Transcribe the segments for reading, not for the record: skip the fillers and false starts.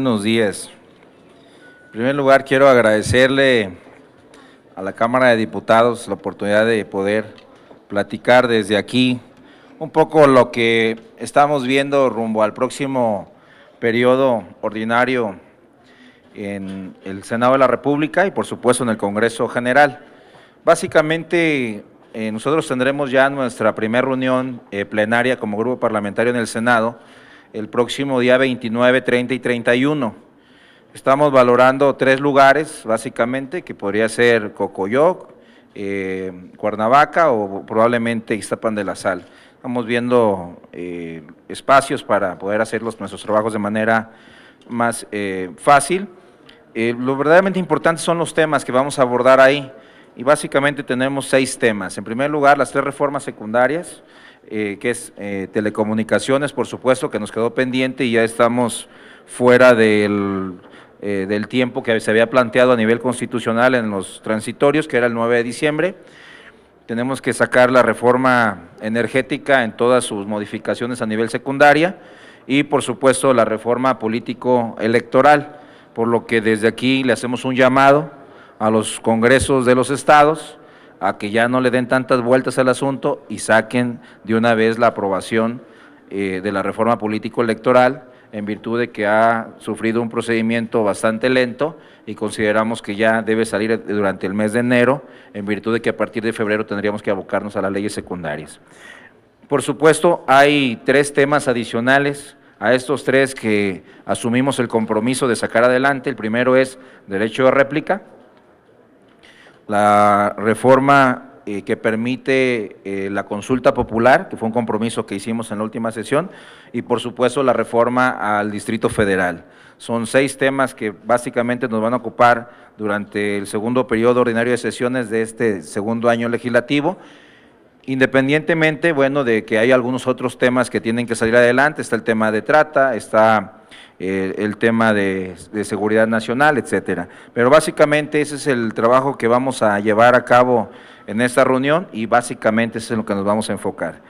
buenos días. En primer lugar, quiero agradecerle a la Cámara de Diputados la oportunidad de poder platicar desde aquí un poco lo que estamos viendo rumbo al próximo periodo ordinario en el Senado de la República y por supuesto en el Congreso General. Básicamente nosotros tendremos ya nuestra primera reunión plenaria como grupo parlamentario en el Senado el próximo día 29, 30 y 31. Estamos valorando 3 lugares, básicamente, que podría ser Cocoyoc, Cuernavaca o probablemente Ixtapan de la Sal. Estamos viendo espacios para poder hacer nuestros trabajos de manera más fácil. Lo verdaderamente importante son los temas que vamos a abordar ahí, y básicamente tenemos 6 temas. En primer lugar, las 3 reformas secundarias, que es telecomunicaciones, por supuesto, que nos quedó pendiente y ya estamos fuera del tiempo que se había planteado a nivel constitucional en los transitorios, que era el 9 de diciembre. Tenemos que sacar la reforma energética en todas sus modificaciones a nivel secundaria y, por supuesto, la reforma político-electoral, por lo que desde aquí le hacemos un llamado a los congresos de los estados a que ya no le den tantas vueltas al asunto y saquen de una vez la aprobación de la reforma político-electoral, en virtud de que ha sufrido un procedimiento bastante lento y consideramos que ya debe salir durante el mes de enero, en virtud de que a partir de febrero tendríamos que abocarnos a las leyes secundarias. Por supuesto, hay 3 temas adicionales a estos 3 que asumimos el compromiso de sacar adelante. El primero es derecho de réplica, la reforma que permite la consulta popular, que fue un compromiso que hicimos en la última sesión, y por supuesto la reforma al Distrito Federal. Son 6 temas que básicamente nos van a ocupar durante el segundo periodo ordinario de sesiones de este segundo año legislativo, independientemente, bueno, de que hay algunos otros temas que tienen que salir adelante. Está el tema de trata, está el tema de seguridad nacional, etcétera. Pero básicamente ese es el trabajo que vamos a llevar a cabo en esta reunión y básicamente eso es en lo que nos vamos a enfocar.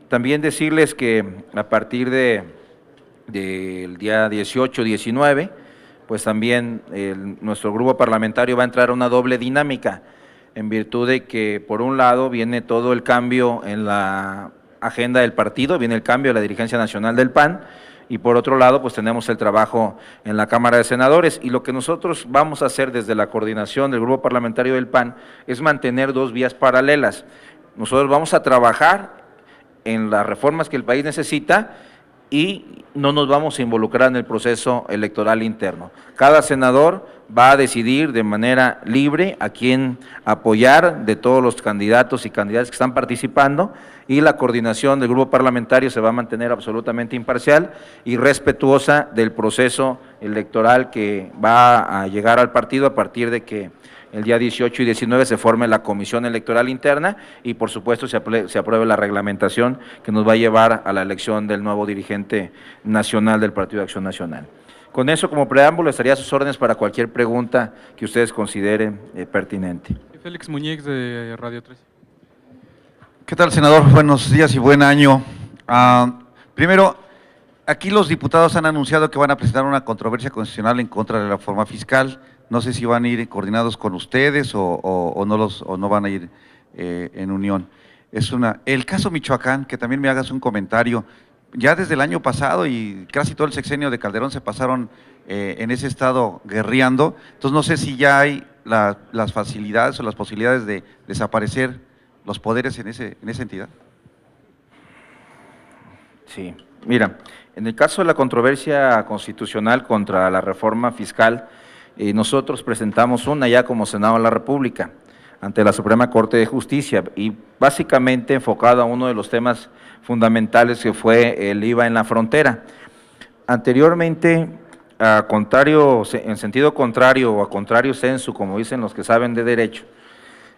También decirles que a partir del día 18, 19, pues también nuestro grupo parlamentario va a entrar a una doble dinámica, en virtud de que por un lado viene todo el cambio en la agenda del partido, viene el cambio de la dirigencia nacional del PAN, y por otro lado pues tenemos el trabajo en la Cámara de Senadores, y lo que nosotros vamos a hacer desde la coordinación del grupo parlamentario del PAN es mantener 2 vías paralelas. Nosotros vamos a trabajar en las reformas que el país necesita y no nos vamos a involucrar en el proceso electoral interno. Cada senador va a decidir de manera libre a quién apoyar de todos los candidatos y candidatas que están participando, y la coordinación del grupo parlamentario se va a mantener absolutamente imparcial y respetuosa del proceso electoral que va a llegar al partido a partir de que el día 18 y 19 se forme la comisión electoral interna y por supuesto se apruebe la reglamentación que nos va a llevar a la elección del nuevo dirigente nacional del Partido de Acción Nacional. Con eso como preámbulo estaría a sus órdenes para cualquier pregunta que ustedes consideren pertinente. Félix Muñiz de Radio 13. ¿Qué tal, senador? Buenos días y buen año. Primero, aquí los diputados han anunciado que van a presentar una controversia constitucional en contra de la reforma fiscal. No sé si van a ir coordinados con ustedes o no van a ir en unión. El caso Michoacán, que también me hagas un comentario. Ya desde el año pasado y casi todo el sexenio de Calderón se pasaron en ese estado guerreando. Entonces no sé si ya hay las facilidades o las posibilidades de desaparecer los poderes en esa entidad. Sí, mira, en el caso de la controversia constitucional contra la reforma fiscal, nosotros presentamos una ya como Senado de la República ante la Suprema Corte de Justicia y básicamente enfocado a uno de los temas fundamentales que fue el IVA en la frontera. Anteriormente, en sentido contrario o a contrario sensu, como dicen los que saben de derecho,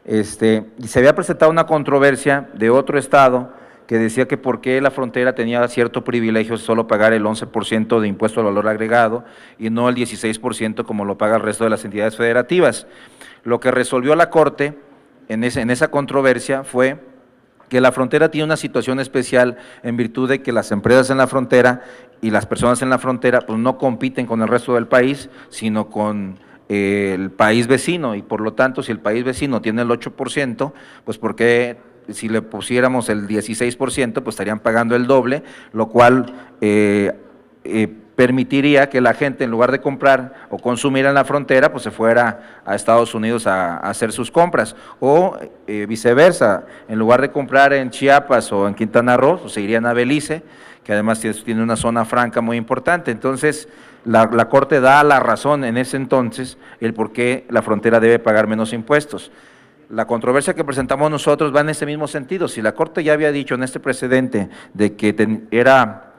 se había presentado una controversia de otro estado que decía que por qué la frontera tenía cierto privilegio solo pagar el 11% de impuesto al valor agregado y no el 16% como lo paga el resto de las entidades federativas. Lo que resolvió la Corte en esa controversia fue que la frontera tiene una situación especial en virtud de que las empresas en la frontera y las personas en la frontera pues no compiten con el resto del país, sino con el país vecino, y por lo tanto, si el país vecino tiene el 8%, pues ¿por qué si le pusiéramos el 16%, pues estarían pagando el doble, lo cual permitiría que la gente, en lugar de comprar o consumir en la frontera, pues se fuera a Estados Unidos a hacer sus compras, o viceversa, en lugar de comprar en Chiapas o en Quintana Roo, pues se irían a Belice, que además tiene una zona franca muy importante. Entonces, la Corte da la razón en ese entonces el por qué la frontera debe pagar menos impuestos. La controversia que presentamos nosotros va en ese mismo sentido. Si la Corte ya había dicho en este precedente de que era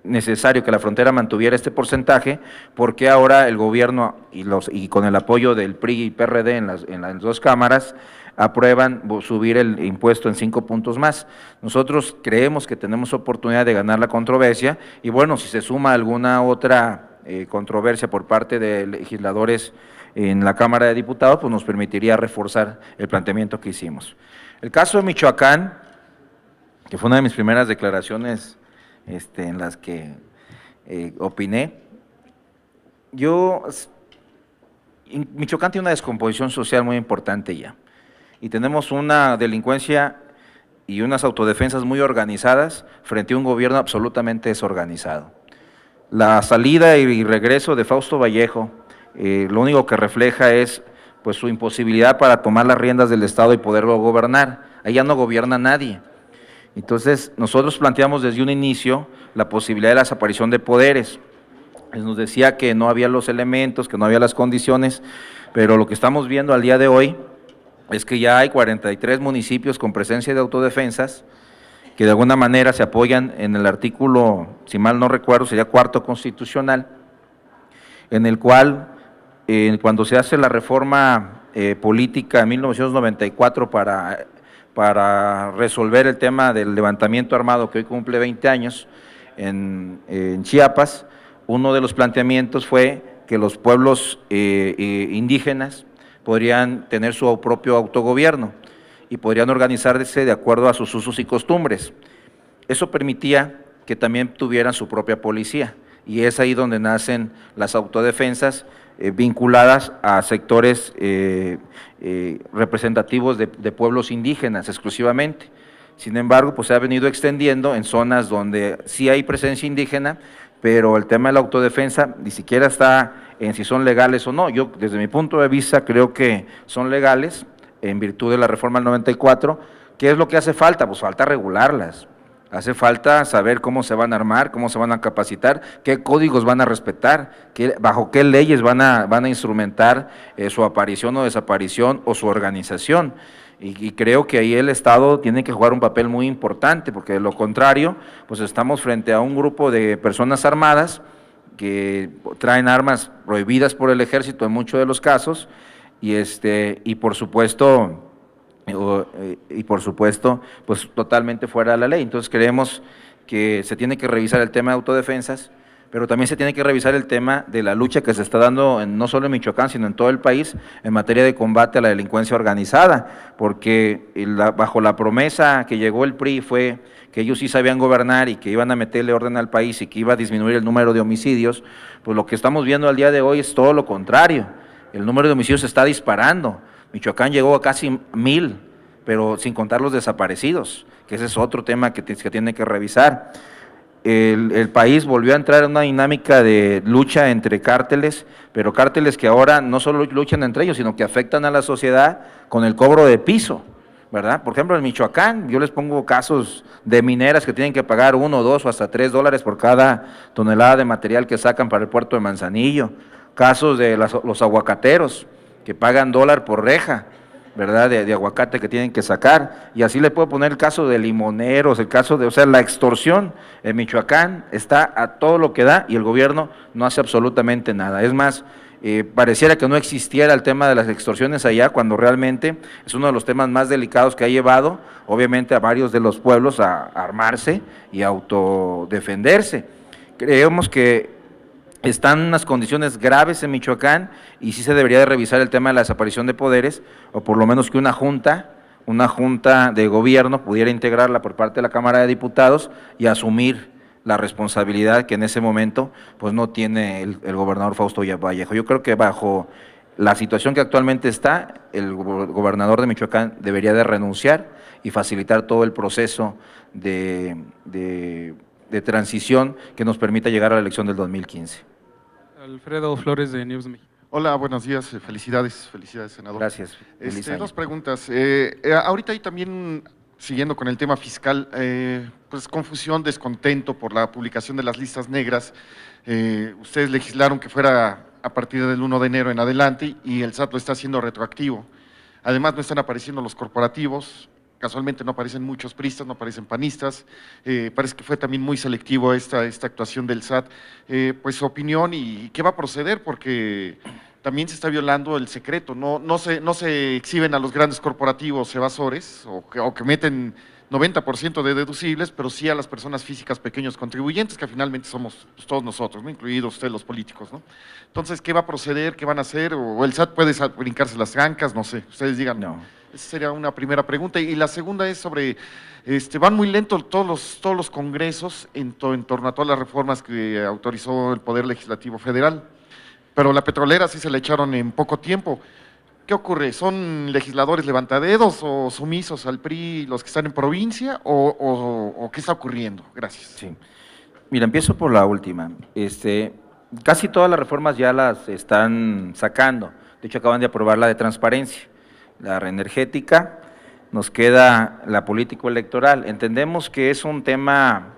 necesario que la frontera mantuviera este porcentaje, ¿por qué ahora el gobierno y con el apoyo del PRI y PRD en las dos cámaras aprueban subir el impuesto en 5 puntos más? Nosotros creemos que tenemos oportunidad de ganar la controversia, y bueno, si se suma alguna otra controversia por parte de legisladores en la Cámara de Diputados, pues nos permitiría reforzar el planteamiento que hicimos. El caso de Michoacán, que fue una de mis primeras declaraciones en las que opiné, Michoacán tiene una descomposición social muy importante ya, y tenemos una delincuencia y unas autodefensas muy organizadas frente a un gobierno absolutamente desorganizado. La salida y regreso de Fausto Vallejo, lo único que refleja es pues su imposibilidad para tomar las riendas del Estado y poderlo gobernar. Allá no gobierna nadie. Entonces, nosotros planteamos desde un inicio la posibilidad de la desaparición de poderes. Nos decía que no había los elementos, que no había las condiciones, pero lo que estamos viendo al día de hoy es que ya hay 43 municipios con presencia de autodefensas que de alguna manera se apoyan en el artículo, si mal no recuerdo, sería 4º constitucional, en el cual cuando se hace la reforma política en 1994 para resolver el tema del levantamiento armado que hoy cumple 20 años en Chiapas, uno de los planteamientos fue que los pueblos indígenas podrían tener su propio autogobierno y podrían organizarse de acuerdo a sus usos y costumbres. Eso permitía que también tuvieran su propia policía, y es ahí donde nacen las autodefensas vinculadas a sectores representativos de pueblos indígenas exclusivamente. Sin embargo, pues se ha venido extendiendo en zonas donde sí hay presencia indígena, pero el tema de la autodefensa ni siquiera está en si son legales o no. Yo, desde mi punto de vista, creo que son legales en virtud de la reforma del 94. ¿Qué es lo que hace falta? Pues falta regularlas. Hace falta saber cómo se van a armar, cómo se van a capacitar, qué códigos van a respetar, bajo qué leyes van a instrumentar su aparición o desaparición o su organización. Y creo que ahí el Estado tiene que jugar un papel muy importante, porque de lo contrario, pues estamos frente a un grupo de personas armadas que traen armas prohibidas por el ejército en muchos de los casos, y por supuesto, pues totalmente fuera de la ley. Entonces creemos que se tiene que revisar el tema de autodefensas, pero también se tiene que revisar el tema de la lucha que se está dando no solo en Michoacán, sino en todo el país, en materia de combate a la delincuencia organizada, porque bajo la promesa que llegó el PRI fue que ellos sí sabían gobernar y que iban a meterle orden al país y que iba a disminuir el número de homicidios. Pues lo que estamos viendo al día de hoy es todo lo contrario. El número de homicidios se está disparando. Michoacán llegó a casi 1000, pero sin contar los desaparecidos, que ese es otro tema que tiene que revisar. El país volvió a entrar en una dinámica de lucha entre cárteles, pero cárteles que ahora no solo luchan entre ellos, sino que afectan a la sociedad con el cobro de piso, ¿verdad? Por ejemplo, en Michoacán, yo les pongo casos de mineras que tienen que pagar $1, $2 o hasta $3 por cada tonelada de material que sacan para el puerto de Manzanillo, casos de los aguacateros que pagan $1 por reja, ¿verdad?, de aguacate que tienen que sacar, y así le puedo poner el caso de limoneros, el caso de, o sea, la extorsión en Michoacán está a todo lo que da y el gobierno no hace absolutamente nada. Es más, pareciera que no existiera el tema de las extorsiones allá, cuando realmente es uno de los temas más delicados que ha llevado, obviamente, a varios de los pueblos a armarse y a autodefenderse. Creemos que están unas condiciones graves en Michoacán y sí se debería de revisar el tema de la desaparición de poderes, o por lo menos que una junta una junta de gobierno pudiera integrarla por parte de la Cámara de Diputados y asumir la responsabilidad que en ese momento pues no tiene el gobernador Fausto Vallejo. Yo creo que bajo la situación que actualmente está, el gobernador de Michoacán debería de renunciar y facilitar todo el proceso de transición que nos permita llegar a la elección del 2015. Alfredo Flores de News México. Hola, buenos días, felicidades, senador. Gracias. Feliz año. Dos preguntas. Ahorita hay también, siguiendo con el tema fiscal, pues confusión, descontento por la publicación de las listas negras. Ustedes legislaron que fuera a partir del 1 de enero en adelante y el SAT lo está haciendo retroactivo. Además no están apareciendo los corporativos, casualmente no aparecen muchos priistas, no aparecen panistas, parece que fue también muy selectivo esta actuación del SAT. Pues su opinión y qué va a proceder, porque también se está violando el secreto, no se exhiben a los grandes corporativos evasores o que meten 90% de deducibles, pero sí a las personas físicas pequeños contribuyentes, que finalmente somos pues, todos nosotros, ¿no? Incluidos ustedes los políticos, ¿no? Entonces, ¿qué va a proceder? ¿Qué van a hacer? ¿O el SAT puede brincarse las trancas? No sé, ustedes digan. No. Esa sería una primera pregunta. Y la segunda es sobre, van muy lentos todos los congresos en torno a todas las reformas que autorizó el Poder Legislativo Federal, pero la petrolera sí se la echaron en poco tiempo. ¿Qué ocurre? ¿Son legisladores levantadedos o sumisos al PRI los que están en provincia o qué está ocurriendo? Gracias. Sí. Mira, empiezo por la última. Casi todas las reformas ya las están sacando. De hecho, acaban de aprobar la de transparencia, la energética, nos queda la político-electoral. Entendemos que es un tema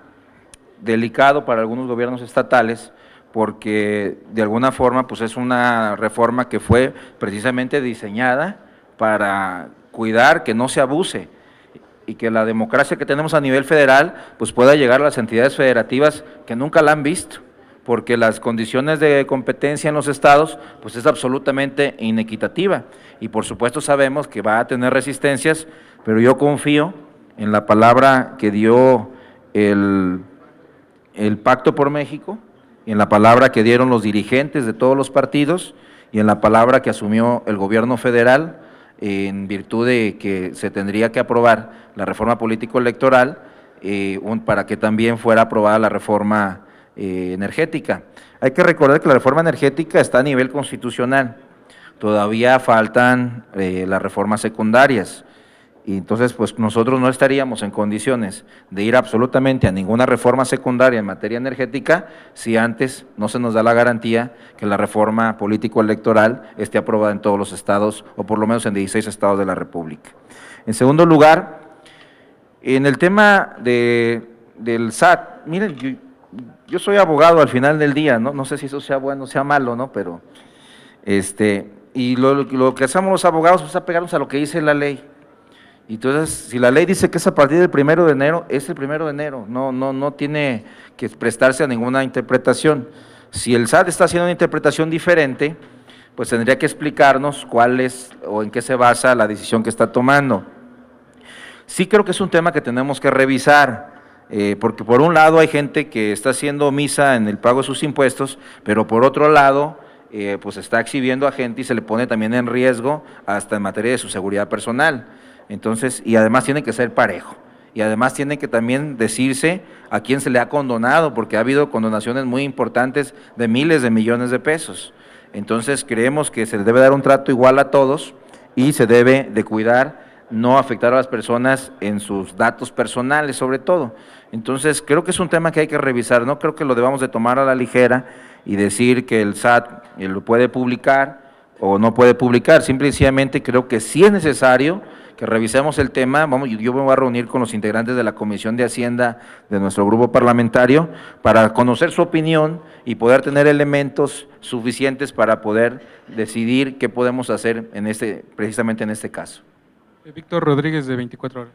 delicado para algunos gobiernos estatales, porque de alguna forma pues es una reforma que fue precisamente diseñada para cuidar que no se abuse y que la democracia que tenemos a nivel federal pues pueda llegar a las entidades federativas que nunca la han visto, porque las condiciones de competencia en los estados pues es absolutamente inequitativa y por supuesto sabemos que va a tener resistencias, pero yo confío en la palabra que dio el Pacto por México, y en la palabra que dieron los dirigentes de todos los partidos y en la palabra que asumió el gobierno federal en virtud de que se tendría que aprobar la reforma político-electoral para que también fuera aprobada la reforma energética. Hay que recordar que la reforma energética está a nivel constitucional, todavía faltan las reformas secundarias. Y entonces, pues nosotros no estaríamos en condiciones de ir absolutamente a ninguna reforma secundaria en materia energética si antes no se nos da la garantía que la reforma político-electoral esté aprobada en todos los estados, o por lo menos en 16 estados de la República. En segundo lugar, en el tema del SAT, miren, yo soy abogado al final del día, no sé si eso sea bueno o sea malo, ¿no? Pero, y lo que hacemos los abogados es apegarnos a lo que dice la ley. Entonces, si la ley dice que es a partir del 1 de enero, es el 1 de enero, no tiene que prestarse a ninguna interpretación. Si el SAT está haciendo una interpretación diferente, pues tendría que explicarnos cuál es o en qué se basa la decisión que está tomando. Sí creo que es un tema que tenemos que revisar, porque por un lado hay gente que está siendo omisa en el pago de sus impuestos, pero por otro lado, pues está exhibiendo a gente y se le pone también en riesgo hasta en materia de su seguridad personal. Entonces, y además tiene que ser parejo, y además tiene que también decirse a quién se le ha condonado, porque ha habido condonaciones muy importantes de miles de millones de pesos. Entonces, creemos que se le debe dar un trato igual a todos y se debe de cuidar, no afectar a las personas en sus datos personales, sobre todo. Entonces, creo que es un tema que hay que revisar, no creo que lo debamos de tomar a la ligera y decir que el SAT lo puede publicar o no puede publicar, simplemente creo que sí es necesario que revisemos el tema. Yo me voy a reunir con los integrantes de la Comisión de Hacienda de nuestro grupo parlamentario para conocer su opinión y poder tener elementos suficientes para poder decidir qué podemos hacer precisamente en este caso. Víctor Rodríguez de 24 horas.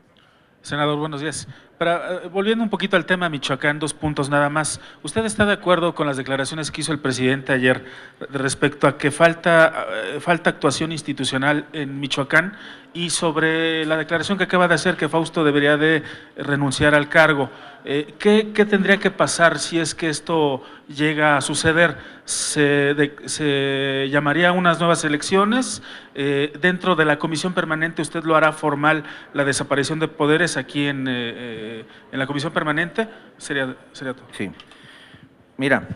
Senador, buenos días. Volviendo un poquito al tema Michoacán, 2 puntos nada más. ¿Usted está de acuerdo con las declaraciones que hizo el presidente ayer respecto a que falta actuación institucional en Michoacán y sobre la declaración que acaba de hacer que Fausto debería de renunciar al cargo? ¿Qué tendría que pasar si es que esto llega a suceder? ¿Se llamaría a unas nuevas elecciones? Dentro de la comisión permanente, ¿usted lo hará formal la desaparición de poderes aquí en la comisión permanente? Sería todo. Sí. Mira,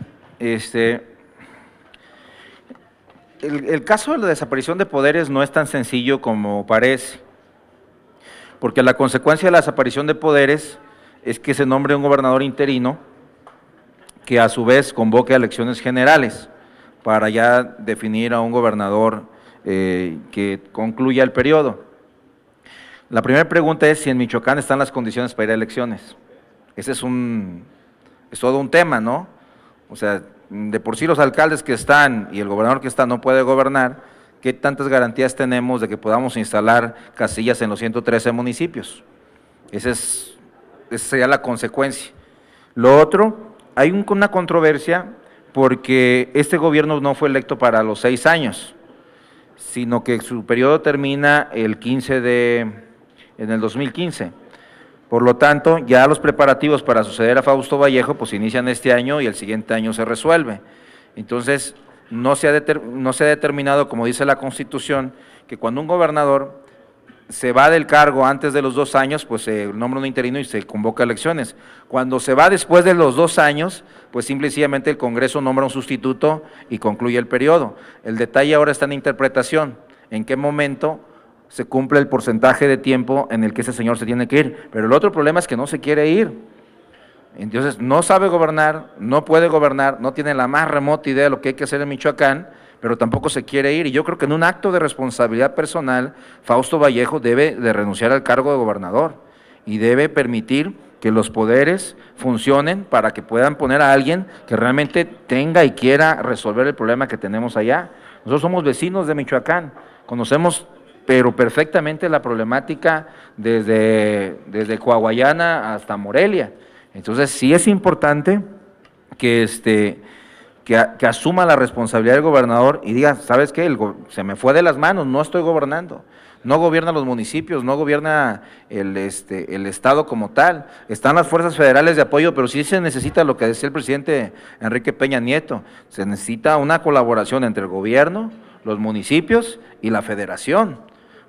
el caso de la desaparición de poderes no es tan sencillo como parece, porque la consecuencia de la desaparición de poderes es que se nombre un gobernador interino que a su vez convoque a elecciones generales para ya definir a un gobernador que concluya el periodo. La primera pregunta es si en Michoacán están las condiciones para ir a elecciones. Ese es todo un tema, ¿no? O sea, de por sí los alcaldes que están y el gobernador que está no puede gobernar, ¿qué tantas garantías tenemos de que podamos instalar casillas en los 113 municipios? Esa sería la consecuencia. Lo otro, hay una controversia porque este gobierno no fue electo para los 6 años, sino que su periodo termina en el 2015. Por lo tanto, ya los preparativos para suceder a Fausto Vallejo pues inician este año y el siguiente año se resuelve. Entonces, no se ha determinado, como dice la Constitución, que cuando un gobernador se va del cargo antes de los 2 años, pues se nombra un interino y se convoca elecciones. Cuando se va después de los 2 años, pues simple y sencillamente el Congreso nombra un sustituto y concluye el periodo. El detalle ahora está en interpretación, en qué momento se cumple el porcentaje de tiempo en el que ese señor se tiene que ir. Pero el otro problema es que no se quiere ir. Entonces, no sabe gobernar, no puede gobernar, no tiene la más remota idea de lo que hay que hacer en Michoacán, pero tampoco se quiere ir. Y yo creo que en un acto de responsabilidad personal, Fausto Vallejo debe de renunciar al cargo de gobernador y debe permitir que los poderes funcionen para que puedan poner a alguien que realmente tenga y quiera resolver el problema que tenemos allá. Nosotros somos vecinos de Michoacán, conocemos pero perfectamente la problemática desde Coahuayana hasta Morelia. Entonces sí es importante que asuma la responsabilidad del gobernador y diga, ¿sabes qué? Se me fue de las manos, no estoy gobernando. No gobierna los municipios, no gobierna el Estado como tal. Están las fuerzas federales de apoyo, pero sí se necesita lo que decía el presidente Enrique Peña Nieto, se necesita una colaboración entre el gobierno, los municipios y la federación,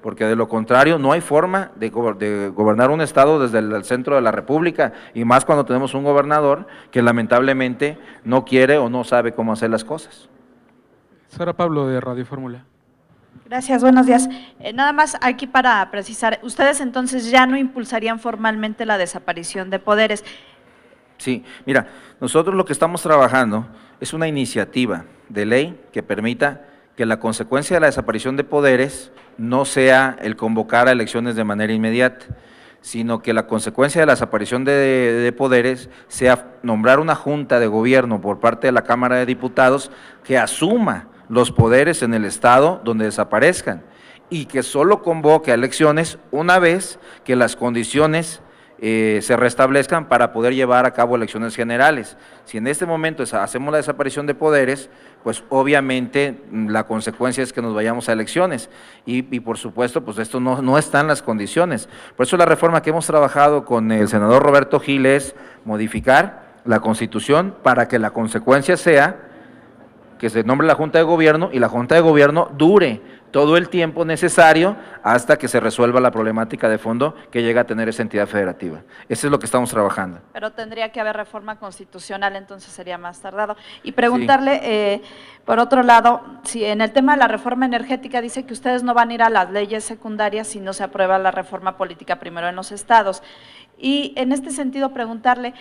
porque de lo contrario no hay forma de gobernar un estado desde el centro de la República, y más cuando tenemos un gobernador que lamentablemente no quiere o no sabe cómo hacer las cosas. Sara Pablo, de Radio Fórmula. Gracias, buenos días. Nada más aquí para precisar, ustedes entonces ya no impulsarían formalmente la desaparición de poderes. Sí, mira, nosotros lo que estamos trabajando es una iniciativa de ley que permita que la consecuencia de la desaparición de poderes no sea el convocar a elecciones de manera inmediata, sino que la consecuencia de la desaparición de poderes sea nombrar una junta de gobierno por parte de la Cámara de Diputados que asuma los poderes en el estado donde desaparezcan y que solo convoque a elecciones una vez que las condiciones se restablezcan para poder llevar a cabo elecciones generales. Si en este momento hacemos la desaparición de poderes, pues obviamente la consecuencia es que nos vayamos a elecciones y por supuesto pues esto no está en las condiciones. Por eso la reforma que hemos trabajado con el senador Roberto Gil es modificar la Constitución para que la consecuencia sea que se nombre la Junta de Gobierno y la Junta de Gobierno dure todo el tiempo necesario hasta que se resuelva la problemática de fondo que llega a tener esa entidad federativa. Eso es lo que estamos trabajando. Pero tendría que haber reforma constitucional, entonces sería más tardado. Y preguntarle, por otro lado, si en el tema de la reforma energética dice que ustedes no van a ir a las leyes secundarias si no se aprueba la reforma política primero en los estados. Y en este sentido preguntarle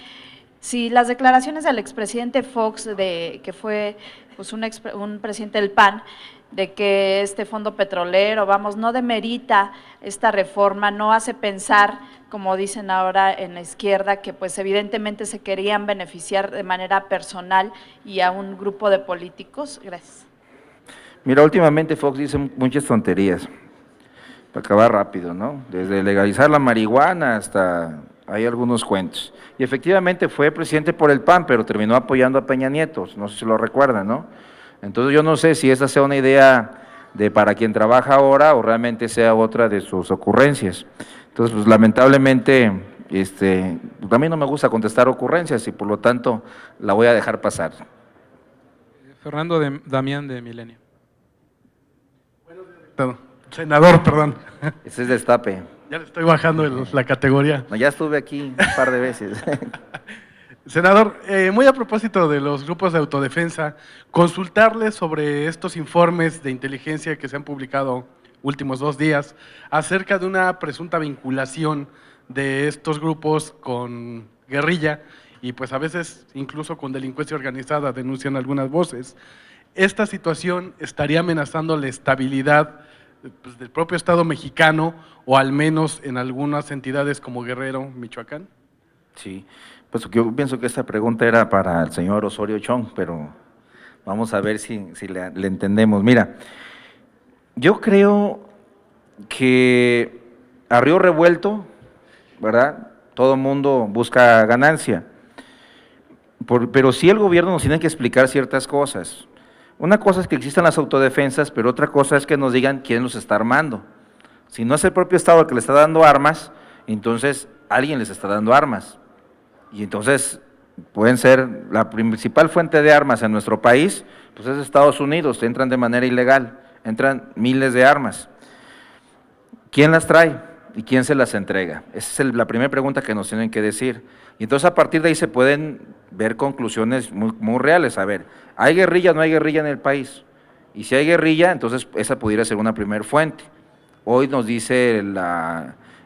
si las declaraciones del expresidente Fox, que fue pues un presidente del PAN, de que este fondo petrolero, no demerita esta reforma, no hace pensar, como dicen ahora en la izquierda, que pues evidentemente se querían beneficiar de manera personal y a un grupo de políticos. Gracias. Mira, últimamente Fox dice muchas tonterías, para acabar rápido, ¿no? Desde legalizar la marihuana hasta hay algunos cuentos. Y efectivamente fue presidente por el PAN, pero terminó apoyando a Peña Nieto, no sé si lo recuerdan, ¿no? Entonces yo no sé si esa sea una idea de para quien trabaja ahora o realmente sea otra de sus ocurrencias. Entonces, pues lamentablemente, a mí no me gusta contestar ocurrencias y por lo tanto la voy a dejar pasar. Fernando Damián de Milenio. Senador, perdón. Ese es destape. Ya le estoy bajando la categoría. No, ya estuve aquí un par de veces. Senador, muy a propósito de los grupos de autodefensa, consultarle sobre estos informes de inteligencia que se han publicado últimos 2 días acerca de una presunta vinculación de estos grupos con guerrilla y pues a veces incluso con delincuencia organizada, denuncian algunas voces. ¿Esta situación estaría amenazando la estabilidad pues, del propio Estado mexicano o al menos en algunas entidades como Guerrero, Michoacán? Sí, pues yo pienso que esta pregunta era para el señor Osorio Chong, pero vamos a ver si le entendemos. Mira, yo creo que a río revuelto, ¿verdad? Todo mundo busca ganancia, pero sí el gobierno nos tiene que explicar ciertas cosas. Una cosa es que existan las autodefensas, pero otra cosa es que nos digan quién los está armando. Si no es el propio Estado el que le está dando armas, entonces alguien les está dando armas. Y entonces pueden ser, la principal fuente de armas en nuestro país, pues es Estados Unidos, entran de manera ilegal, entran miles de armas. ¿Quién las trae y quién se las entrega? Esa es la primera pregunta que nos tienen que decir. Y entonces a partir de ahí se pueden ver conclusiones muy reales. A ver, ¿hay guerrilla o no hay guerrilla en el país? Y si hay guerrilla, entonces esa pudiera ser una primera fuente. Hoy nos dice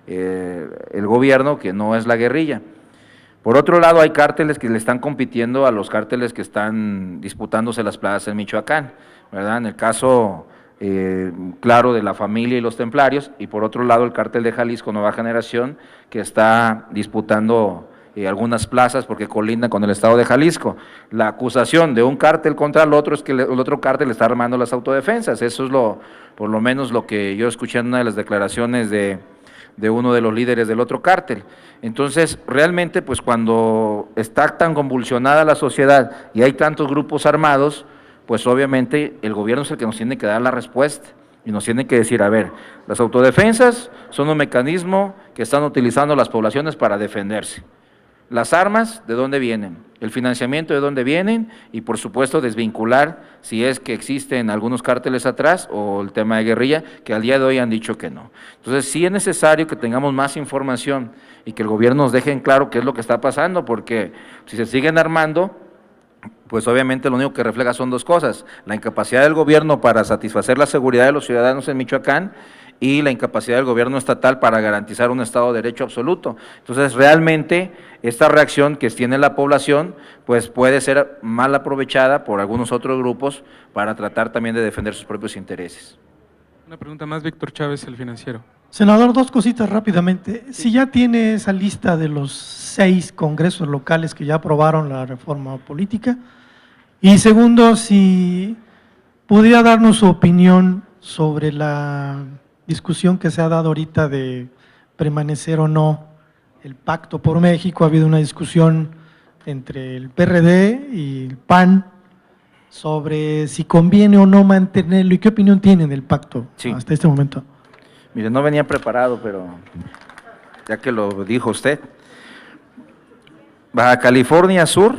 el gobierno que no es la guerrilla. Por otro lado, hay cárteles que le están compitiendo a los cárteles que están disputándose las plazas en Michoacán, ¿verdad? En el caso claro de la familia y los templarios, y por otro lado el cártel de Jalisco Nueva Generación, que está disputando algunas plazas porque colinda con el estado de Jalisco. La acusación de un cártel contra el otro es que el otro cártel está armando las autodefensas. Eso es por lo menos lo que yo escuché en una de las declaraciones de uno de los líderes del otro cártel. Entonces, realmente, pues cuando está tan convulsionada la sociedad y hay tantos grupos armados, pues obviamente el gobierno es el que nos tiene que dar la respuesta y nos tiene que decir, a ver, las autodefensas son un mecanismo que están utilizando las poblaciones para defenderse. Las armas, ¿de dónde vienen? El financiamiento, ¿de dónde vienen? Y por supuesto desvincular si es que existen algunos cárteles atrás o el tema de guerrilla, que al día de hoy han dicho que no. Entonces sí es necesario que tengamos más información y que el gobierno nos deje en claro qué es lo que está pasando, porque si se siguen armando, pues obviamente lo único que refleja son 2 cosas, la incapacidad del gobierno para satisfacer la seguridad de los ciudadanos en Michoacán y la incapacidad del gobierno estatal para garantizar un Estado de Derecho absoluto. Entonces, realmente, esta reacción que tiene la población, pues puede ser mal aprovechada por algunos otros grupos para tratar también de defender sus propios intereses. Una pregunta más, Víctor Chávez, El Financiero. Senador, 2 cositas rápidamente. Si ya tiene esa lista de los 6 congresos locales que ya aprobaron la reforma política, y segundo, si pudiera darnos su opinión sobre la discusión que se ha dado ahorita de permanecer o no el Pacto por México. Ha habido una discusión entre el PRD y el PAN sobre si conviene o no mantenerlo. ¿Y qué opinión tienen del pacto hasta este momento? Mire, no venía preparado, pero ya que lo dijo usted. Baja California Sur,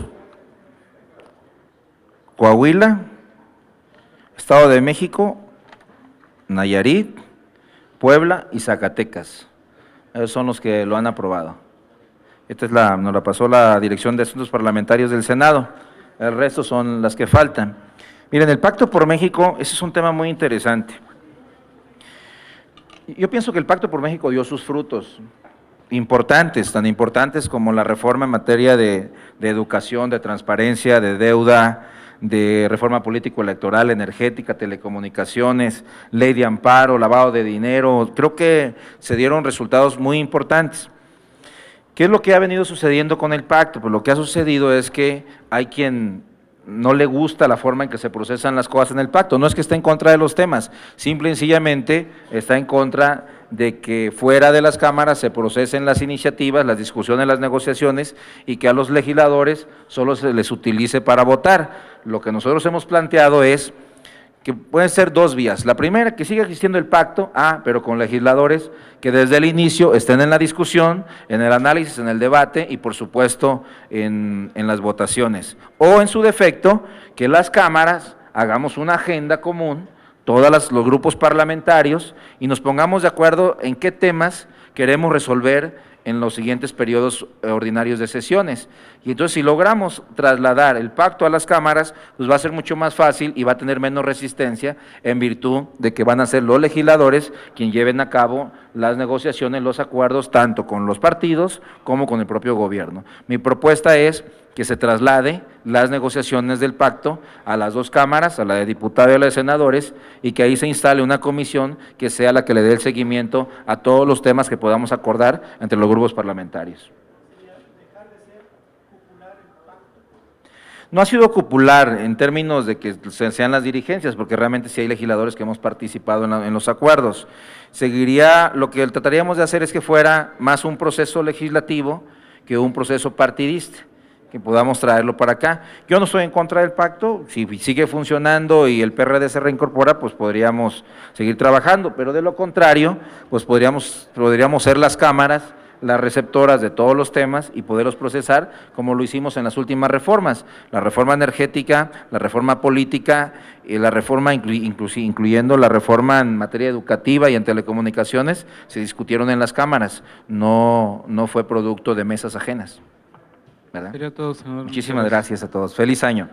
Coahuila, Estado de México, Nayarit, Puebla y Zacatecas. Esos son los que lo han aprobado. Esta es nos la pasó la Dirección de Asuntos Parlamentarios del Senado. El resto son las que faltan. Miren, el Pacto por México, ese es un tema muy interesante. Yo pienso que el Pacto por México dio sus frutos importantes, tan importantes como la reforma en materia de educación, de transparencia, de deuda, de reforma político-electoral, energética, telecomunicaciones, ley de amparo, lavado de dinero. Creo que se dieron resultados muy importantes. ¿Qué es lo que ha venido sucediendo con el pacto? Pues lo que ha sucedido es que hay quien no le gusta la forma en que se procesan las cosas en el pacto. No es que esté en contra de los temas, simple y sencillamente está en contra de que fuera de las cámaras se procesen las iniciativas, las discusiones, las negociaciones y que a los legisladores solo se les utilice para votar. Lo que nosotros hemos planteado es que pueden ser dos vías. La primera, que siga existiendo el pacto, pero con legisladores que desde el inicio estén en la discusión, en el análisis, en el debate y por supuesto en las votaciones. O en su defecto, que las cámaras hagamos una agenda común, todos los grupos parlamentarios, y nos pongamos de acuerdo en qué temas queremos resolver en los siguientes periodos ordinarios de sesiones. Y entonces si logramos trasladar el pacto a las cámaras, pues va a ser mucho más fácil y va a tener menos resistencia en virtud de que van a ser los legisladores quienes lleven a cabo las negociaciones, los acuerdos, tanto con los partidos como con el propio gobierno. Mi propuesta es que se traslade las negociaciones del pacto a las dos cámaras, a la de diputados y a la de senadores, y que ahí se instale una comisión que sea la que le dé el seguimiento a todos los temas que podamos acordar entre los grupos parlamentarios. No ha sido cupular en términos de que sean las dirigencias, porque realmente sí hay legisladores que hemos participado en los acuerdos. Seguiría, lo que trataríamos de hacer es que fuera más un proceso legislativo que un proceso partidista, que podamos traerlo para acá. Yo no estoy en contra del pacto, si sigue funcionando y el PRD se reincorpora, pues podríamos seguir trabajando, pero de lo contrario, pues podríamos ser las cámaras las receptoras de todos los temas y poderlos procesar como lo hicimos en las últimas reformas, la reforma energética, la reforma política, y la reforma incluyendo la reforma en materia educativa y en telecomunicaciones, se discutieron en las cámaras, no fue producto de mesas ajenas. ¿Verdad? Sería todo, senador. Muchísimas gracias a todos. Feliz año.